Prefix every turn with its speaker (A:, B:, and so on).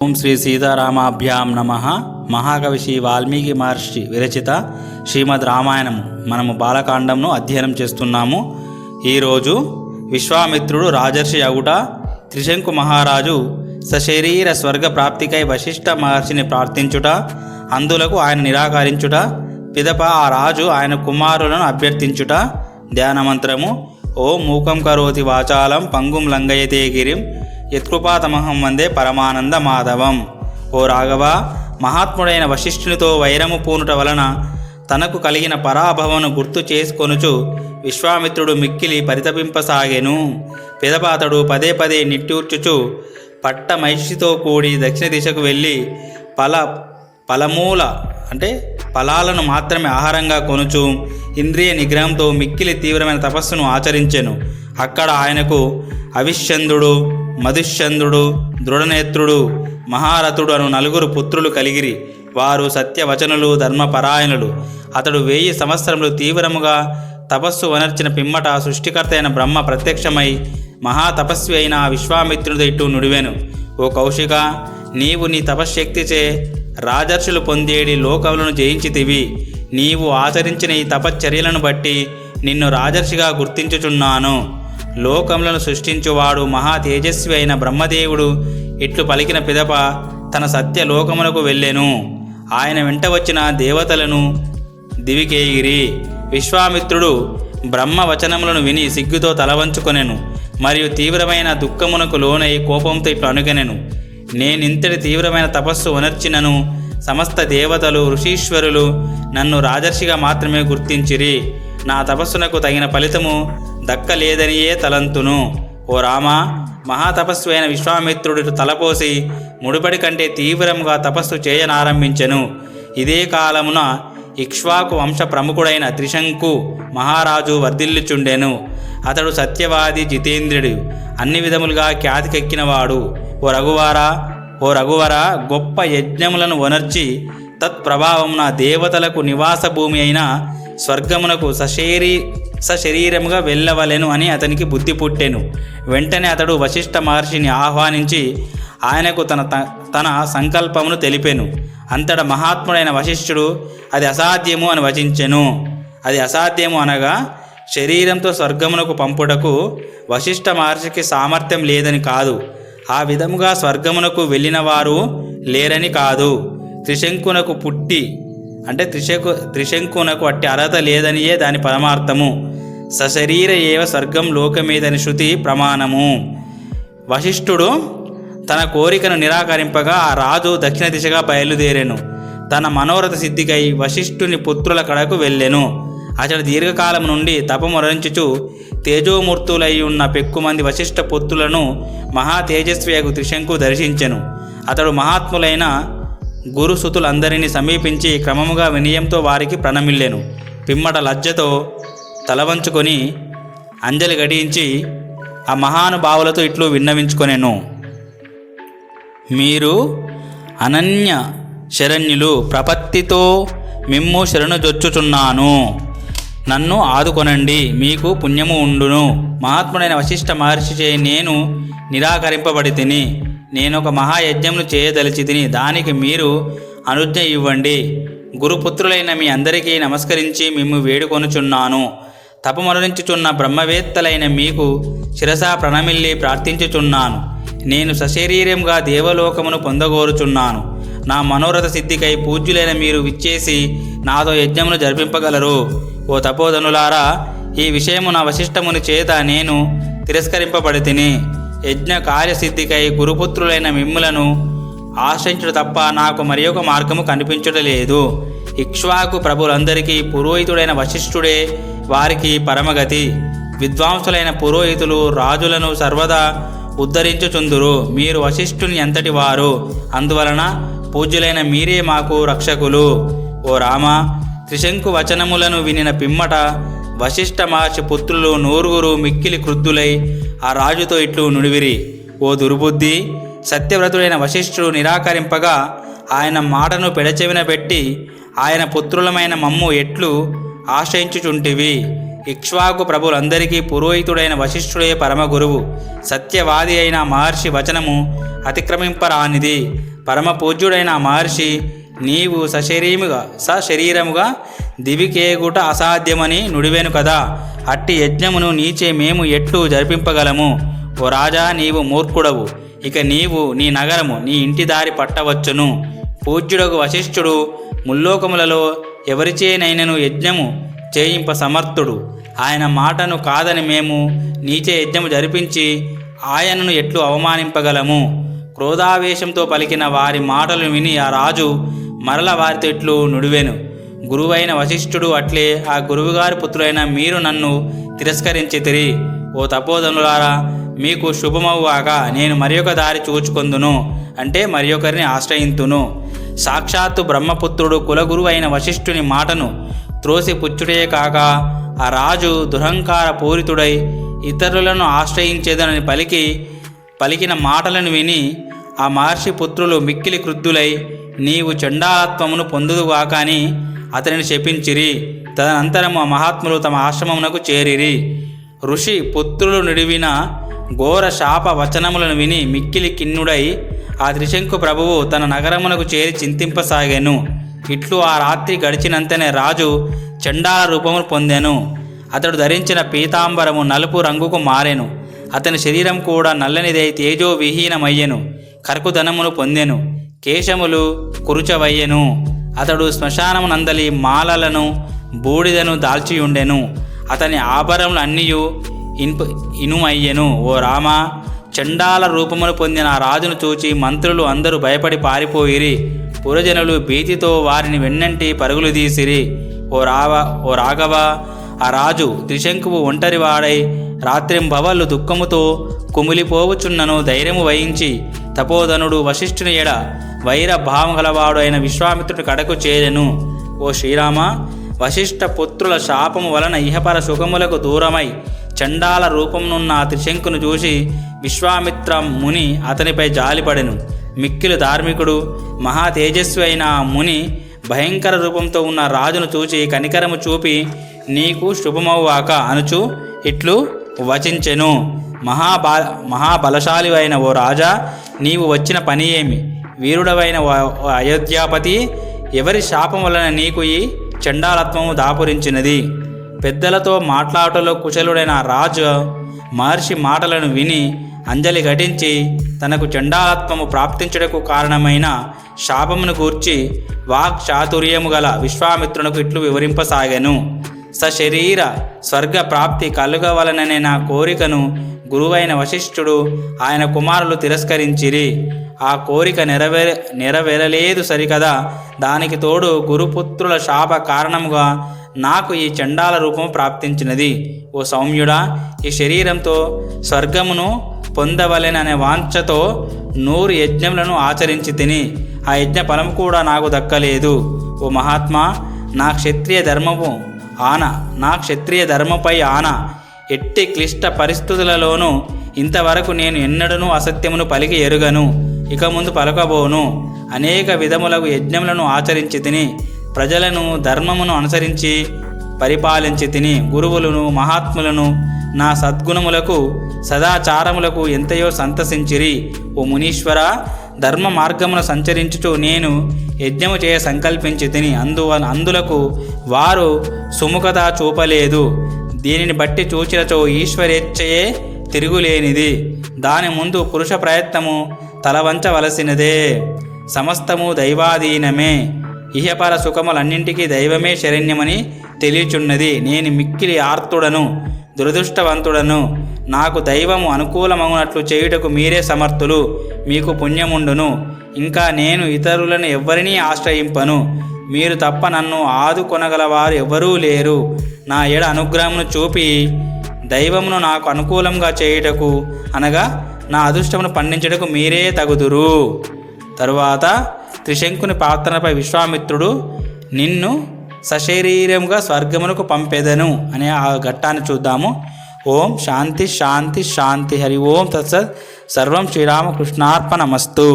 A: ఓం శ్రీ సీతారామాభ్యాం నమః. మహాకవి శ్రీ వాల్మీకి మహర్షి విరచిత శ్రీమద్ రామాయణము మనము బాలకాండంను అధ్యయనం చేస్తున్నాము. ఈరోజు విశ్వామిత్రుడు రాజర్షి అగుట, త్రిశంకు మహారాజు సశరీర స్వర్గ ప్రాప్తికై వశిష్ఠ మహర్షిని ప్రార్థించుట, అందులకు ఆయన నిరాకరించుట, పిదప ఆ రాజు ఆయన కుమారులను అభ్యర్థించుట. ధ్యానమంత్రము: ఓం మూకం కరోతి వాచాలం పంగుం లంఘయతే గిరిం యత్కృపాతమహం వందే పరమానంద మాధవం. ఓ రాఘవ, మహాత్ముడైన వశిష్ఠునితో వైరము పూనుట వలన తనకు కలిగిన పరాభవను గుర్తు చేసుకొనుచు విశ్వామిత్రుడు మిక్కిలి పరితపింపసాగెను. పిదప అతడు పదే పదే నిట్టూర్చుచు పట్టమైషితో కూడి దక్షిణ దిశకు వెళ్ళి ఫలాలను మాత్రమే ఆహారంగా కొనుచు ఇంద్రియ నిగ్రహంతో మిక్కిలి తీవ్రమైన తపస్సును ఆచరించెను. అక్కడ ఆయనకు అవిశ్చంద్రుడు, మధుశ్చంద్రుడు, దృఢనేత్రుడు, మహారథుడు అను నలుగురు పుత్రులు కలిగిరి. వారు సత్యవచనులు, ధర్మపరాయణులు. అతడు 1000 సంవత్సరములు తీవ్రముగా తపస్సు వనర్చిన పిమ్మట సృష్టికర్త అయిన బ్రహ్మ ప్రత్యక్షమై మహాతపస్వి అయిన విశ్వామిత్రుడు ఇట్టు నుడివెను: ఓ కౌశిక, నీవు నీ తపశ్శక్తిచే రాజర్షులు పొందేడి లోకములను జయించితివి. నీవు ఆచరించిన ఈ తపశ్చర్యలను బట్టి నిన్ను రాజర్షిగా గుర్తించుచున్నాను. లోకములను సృష్టించువాడు మహా తేజస్వి అయిన బ్రహ్మదేవుడు ఇట్లు పలికిన పిదప తన సత్యలోకమునకు వెళ్ళెను. ఆయన వెంట వచ్చిన దేవతలను దివికేగిరి. విశ్వామిత్రుడు బ్రహ్మవచనములను విని సిగ్గుతో తలవంచుకొనెను. మరియు తీవ్రమైన దుఃఖమునకు లోనై కోపంతో ఇట్లు అనుకొనెను: నేనింతటి తీవ్రమైన తపస్సు వనర్చినను సమస్త దేవతలు, ఋషీశ్వరులు నన్ను రాజర్షిగా మాత్రమే గుర్తించిరి. నా తపస్సునకు తగిన ఫలితము దక్కలేదనియే తలంతును. ఓ రామ, మహాతపస్వి అయిన విశ్వామిత్రుడు తలపోసి ముడిపడి కంటే తీవ్రముగా తపస్సు చేయనారంభించెను. ఇదే కాలమున ఇక్ష్వాకు వంశ ప్రముఖుడైన త్రిశంకు మహారాజు వర్ధిల్లుచుండెను. అతడు సత్యవాది, జితేంద్రుడు, అన్ని విధములుగా ఖ్యాతికెక్కినవాడు. ఓ రఘువర, గొప్ప యజ్ఞములను వనర్చి తత్ప్రభావమున దేవతలకు నివాస భూమి అయిన స్వర్గమునకు సశరీరముగా వెళ్ళవలెను అని అతనికి బుద్ధి పుట్టెను. వెంటనే అతడు వశిష్ఠ మహర్షిని ఆహ్వానించి ఆయనకు తన సంకల్పమును తెలిపెను. అంతటా మహాత్ముడైన వశిష్ఠుడు అది అసాధ్యము అని వచించెను. అది అసాధ్యము అనగా శరీరంతో స్వర్గమునకు పంపుటకు వశిష్ఠ మహర్షికి సామర్థ్యం లేదని కాదు, ఆ విధముగా స్వర్గమునకు వెళ్ళిన వారు లేరని కాదు. త్రిశంకునకు అట్టి అర్హత లేదనియే దాని పరమార్థము. సశరీర ఏవ స్వర్గం లోకమేదని శృతి ప్రమాణము. వశిష్ఠుడు తన కోరికను నిరాకరింపగా ఆ రాజు దక్షిణ దిశగా బయలుదేరెను. తన మనోరథ సిద్ధికై వశిష్ఠుని పుత్రుల కడకు వెళ్ళెను. అతడు దీర్ఘకాలం నుండి తపమురంచుచు తేజోమూర్తులై ఉన్న పెక్కుమంది వశిష్ఠ పుత్రులను మహా తేజస్వియగు త్రిశంకు దర్శించెను. అతడు మహాత్ములైన గురుసుతులందరినీ సమీపించి క్రమముగా వినయంతో వారికి ప్రణమిల్లెను. పిమ్మట లజ్జతో తలవంచుకొని అంజలి గడించి ఆ మహానుభావులతో ఇట్లు విన్నవించుకొనెను: మీరు అనన్య శరణ్యులు, ప్రపత్తితో మిమ్ము శరణుజొచ్చుచున్నాను. నన్ను ఆదుకొనండి, మీకు పుణ్యము ఉండును. మహాత్ముడైన వశిష్ఠ మహర్షిచే నేను నిరాకరింపబడి తిని, నేనొక మహాయజ్ఞమును చేయదలిచి తిని, దానికి మీరు అనుజ్ఞ ఇవ్వండి. గురుపుత్రులైన మీ అందరికీ నమస్కరించి మిమ్ము వేడుకొనుచున్నాను. తపమరణించుచున్న బ్రహ్మవేత్తలైన మీకు శిరసా ప్రణమిల్లి ప్రార్థించుచున్నాను. నేను సశరీరంగా దేవలోకమును పొందగోరుచున్నాను. నా మనోరథ సిద్ధికై పూజ్యులైన మీరు విచ్చేసి నాతో యజ్ఞమును జరిపింపగలరు. ఓ తపోధనులారా, ఈ విషయము నా వశిష్ఠముని చేత నేను తిరస్కరింపబడి తిని, యజ్ఞ కార్యసిద్ధికై గురుపుత్రులైన మిమ్ములను ఆశ్రయించుట తప్ప నాకు మరి ఒక మార్గము కనిపించటలేదు. ఇక్ష్వాకు ప్రభులందరికీ పురోహితుడైన వశిష్ఠుడే వారికి పరమగతి. విద్వాంసులైన పురోహితులు రాజులను సర్వదా ఉద్ధరించుచుందురు. మీరు వశిష్ఠుని ఎంతటి వారు, అందువలన పూజ్యులైన మీరే మాకు రక్షకులు. ఓ రామ, త్రిశంకు వచనములను వినిన పిమ్మట వశిష్ఠ మహర్షి పుత్రులు 100 మిక్కిలి క్రుద్ధులై ఆ రాజుతో ఇట్లు నుడివిరి: ఓ దుర్బుద్ధి, సత్యవ్రతుడైన వశిష్ఠుడు నిరాకరింపగా ఆయన మాటను పెడచెవిన పెట్టి ఆయన పుత్రులమైన మమ్ము ఎట్లు ఆశ్రయించుచుంటివి. ఇక్ష్వాకు ప్రభులందరికీ పురోహితుడైన వశిష్ఠుడే పరమగురువు. సత్యవాది అయిన మహర్షి వచనము అతిక్రమింపరానిది. పరమ పూజ్యుడైన ఆ మహర్షి, నీవు సశరీరముగా దివికేగుట అసాధ్యమని నుడివేను కదా, అట్టి యజ్ఞమును నీచే మేము ఎట్లు జరిపింపగలము? ఓ రాజా, నీవు మూర్ఖుడవు. ఇక నీవు నీ నగరము, నీ ఇంటి దారి పట్టవచ్చును. పూజ్యుడగు వశిష్ఠుడు ముల్లోకములలో ఎవరిచేనైనను యజ్ఞము చేయింప సమర్థుడు. ఆయన మాటను కాదని మేము నీచే యజ్ఞము జరిపించి ఆయనను ఎట్లు అవమానింపగలము? క్రోధావేశంతో పలికిన వారి మాటలు విని ఆ రాజు మరల వారితో ఇట్లు నుడివెను. గురువైన వశిష్ఠుడు అట్లే ఆ గురువుగారి పుత్రులైన మీరు నన్ను తిరస్కరించితిరి. ఓ తపోధనులారా, మీకు శుభమవుగాక. నేను మరియొక దారి చూచుకొందును, అంటే మరియొకరిని ఆశ్రయింతును. సాక్షాత్తు బ్రహ్మపుత్రుడు కులగురు అయిన వశిష్ఠుని మాటను త్రోసి పుచ్చుటే కాక ఆ రాజు దురహంకార పూరితుడై ఇతరులను ఆశ్రయించేదనని పలికిన మాటలను విని ఆ మహర్షి పుత్రులు మిక్కిలి క్రుద్ధులై, నీవు చండాలత్వమును పొందుదుగాక అని అతనిని శపించిరి. తదనంతరము ఆ మహాత్ములు తమ ఆశ్రమమునకు చేరిరి. ఋషి పుత్రులు నిడివిన ఘోర శాప వచనములను విని మిక్కిలి కిన్నుడై ఆ త్రిశంకు ప్రభువు తన నగరమునకు చేరి చింతింపసాగాను. ఇట్లు ఆ రాత్రి గడిచినంతనే రాజు చండాల రూపమును పొందెను. అతడు ధరించిన పీతాంబరము నలుపు రంగుకు మారెను. అతని శరీరం కూడా నల్లనిదై తేజో విహీనమయ్యెను. కర్కుధనమును పొందెను. కేశములు కురుచవయ్యెను. అతడు శ్మశానమునందలి మాలలను బూడిదను దాల్చియుండెను. అతని ఆభరణములు అన్నియు ఇనుమయ్యెను. ఓ రామా, చండాల రూపమును పొందిన ఆ రాజును చూచి మంత్రులు అందరూ భయపడి పారిపోయిరి. పురజనులు భీతితో వారిని వెన్నంటి పరుగులు తీసిరి. ఓ రాఘవ, ఆ రాజు త్రిశంకువు ఒంటరివాడై రాత్రింబవళ్ళు దుఃఖముతో కుమిలిపోవుచున్నను ధైర్యము వహించి తపోధనుడు వశిష్ఠుని ఎడ వైర భావం గలవాడు అయిన విశ్వామిత్రుడి కడకు చేరెను. ఓ శ్రీరామ, వశిష్ఠ పుత్రుల శాపము వలన ఇహపర సుఖములకు దూరమై చండాల రూపమునున్న ఆ త్రిశంకును చూసి విశ్వామిత్ర ముని అతనిపై జాలిపడెను. మిక్కిలు ధార్మికుడు, మహా తేజస్వి అయిన ఆ ముని భయంకర రూపంతో ఉన్న రాజును చూచి కనికరము చూపి, నీకు శుభమవుగాక అనుచు ఇట్లు వచించెను. మహాబలశాలి అయిన ఓ రాజా, నీవు వచ్చిన పని ఏమి? వీరుడవైన అయోధ్యాపతి, ఎవరి శాపం వలన నీకు ఈ చండాలత్వము దాపురించినది? పెద్దలతో మాట్లాడటంలో కుశలుడైన రాజు మహర్షి మాటలను విని అంజలి ఘటించి తనకు చండాలత్వము ప్రాప్తించుటకు కారణమైన శాపమును గూర్చి వాక్చాతుర్యము గల విశ్వామిత్రునకు ఇట్లు వివరింపసాగాను. సశరీర స్వర్గ ప్రాప్తి కలుగవలననే నా కోరికను గురువైన వశిష్ఠుడు ఆయన కుమారులు తిరస్కరించిరి. ఆ కోరిక నెరవేరలేదు సరికదా, దానికి తోడు గురుపుత్రుల శాప కారణముగా నాకు ఈ చండాల రూపము ప్రాప్తించినది. ఓ సౌమ్యుడా, ఈ శరీరంతో స్వర్గమును పొందవలెననే వాంఛతో 100 యజ్ఞములను ఆచరించి తిని ఆ యజ్ఞ ఫలము కూడా నాకు దక్కలేదు. ఓ మహాత్మా, నా క్షత్రియ ధర్మపై ఆన ఎట్టి క్లిష్ట పరిస్థితులలోనూ ఇంతవరకు నేను ఎన్నడూ అసత్యమును పలికి ఎరుగను, ఇక ముందు పలకబోను. అనేక విధములకు యజ్ఞములను ఆచరించి తిని ప్రజలను ధర్మమును అనుసరించి పరిపాలించి తిని గురువులను మహాత్ములను నా సద్గుణములకు సదాచారములకు ఎంతయో సంతసించిరి. ఓ మునీశ్వర, ధర్మ మార్గమును సంచరించుటూ నేను యజ్ఞము చేయ సంకల్పించి తిని అందులకు వారు సుముఖత చూపలేదు. దీనిని బట్టి చూచినచో ఈశ్వరేచ్ఛయే తిరుగులేనిది. దాని ముందు పురుష ప్రయత్నము తలవంచవలసినదే. సమస్తము దైవాధీనమే. ఇహపర సుఖములన్నింటికీ దైవమే శరణ్యమని తెలియచున్నది. నేను మిక్కిలి ఆర్తుడను, దురదృష్టవంతుడను. నాకు దైవము అనుకూలమగునట్లు చేయుటకు మీరే సమర్థులు. మీకు పుణ్యముండును. ఇంకా నేను ఇతరులను ఎవ్వరినీ ఆశ్రయింపను. మీరు తప్ప నన్ను ఆదుకొనగలవారు ఎవరూ లేరు. నా ఎడ అనుగ్రహమును చూపి దైవమును నాకు అనుకూలంగా చేయుటకు, అనగా నా అదృష్టమును పండించుటకు మీరే తగుదురు. తరువాత త్రిశంకుని ప్రార్థనపై విశ్వామిత్రుడు, నిన్ను సశరీరముగా స్వర్గమునకు పంపెదను అనే ఆ ఘట్టాన్ని చూద్దాము. ఓం శాంతి శాంతి శాంతి. హరి ఓం తత్సత్. సర్వం శ్రీరామకృష్ణార్పణమస్తు.